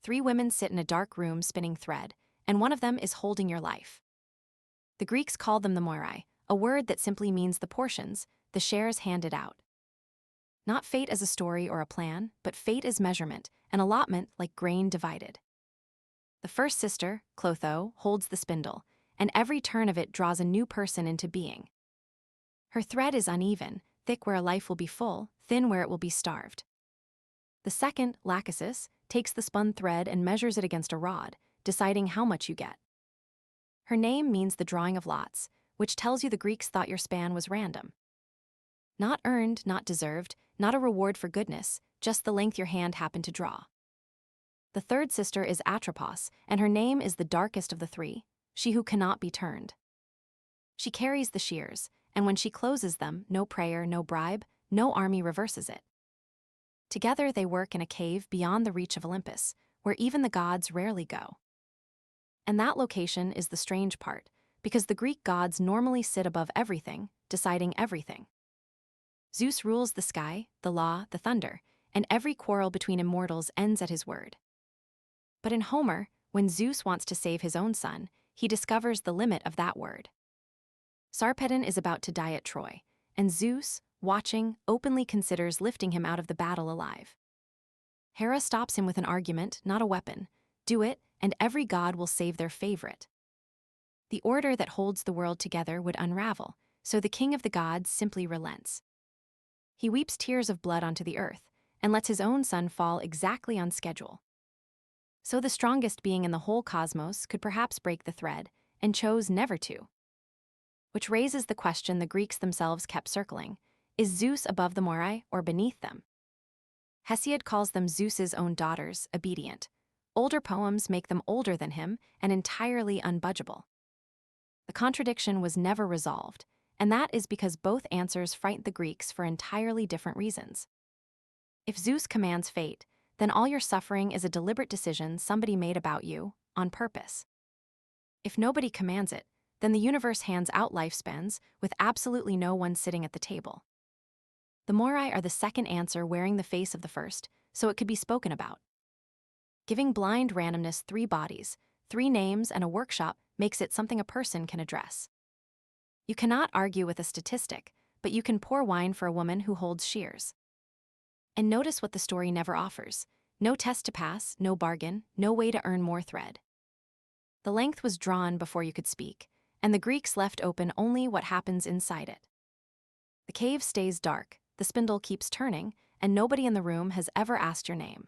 Three women sit in a dark room spinning thread, and one of them is holding your life. The Greeks called them the moirai, a word that simply means the portions, the shares handed out. Not fate as a story or a plan, but fate as measurement, an allotment like grain divided. The first sister, Clotho, holds the spindle, and every turn of it draws a new person into being. Her thread is uneven, thick where a life will be full, thin where it will be starved. The second, Lachesis, takes the spun thread and measures it against a rod, deciding how much you get. Her name means the drawing of lots, which tells you the Greeks thought your span was random. Not earned, not deserved, not a reward for goodness, just the length your hand happened to draw. The third sister is Atropos, and her name is the darkest of the three, she who cannot be turned. She carries the shears, and when she closes them, no prayer, no bribe, no army reverses it. Together they work in a cave beyond the reach of Olympus, where even the gods rarely go. And that location is the strange part, because the Greek gods normally sit above everything, deciding everything. Zeus rules the sky, the law, the thunder, and every quarrel between immortals ends at his word. But in Homer, when Zeus wants to save his own son, he discovers the limit of that word. Sarpedon is about to die at Troy, and Zeus, watching, openly considers lifting him out of the battle alive. Hera stops him with an argument, not a weapon. Do it, and every god will save their favorite. The order that holds the world together would unravel, so the king of the gods simply relents. He weeps tears of blood onto the earth, and lets his own son fall exactly on schedule. So the strongest being in the whole cosmos could perhaps break the thread, and chose never to. Which raises the question the Greeks themselves kept circling: is Zeus above the moirai or beneath them? Hesiod calls them Zeus's own daughters, obedient. Older poems make them older than him and entirely unbudgeable. The contradiction was never resolved, and that is because both answers frightened the Greeks for entirely different reasons. If Zeus commands fate, then all your suffering is a deliberate decision somebody made about you, on purpose. If nobody commands it, then the universe hands out lifespans with absolutely no one sitting at the table. The moirai are the second answer wearing the face of the first, so it could be spoken about. Giving blind randomness 3 bodies, 3 names, and a workshop makes it something a person can address. You cannot argue with a statistic, but you can pour wine for a woman who holds shears. And notice what the story never offers: no test to pass, no bargain, no way to earn more thread. The length was drawn before you could speak, and the Greeks left open only what happens inside it. The cave stays dark, the spindle keeps turning, and nobody in the room has ever asked your name.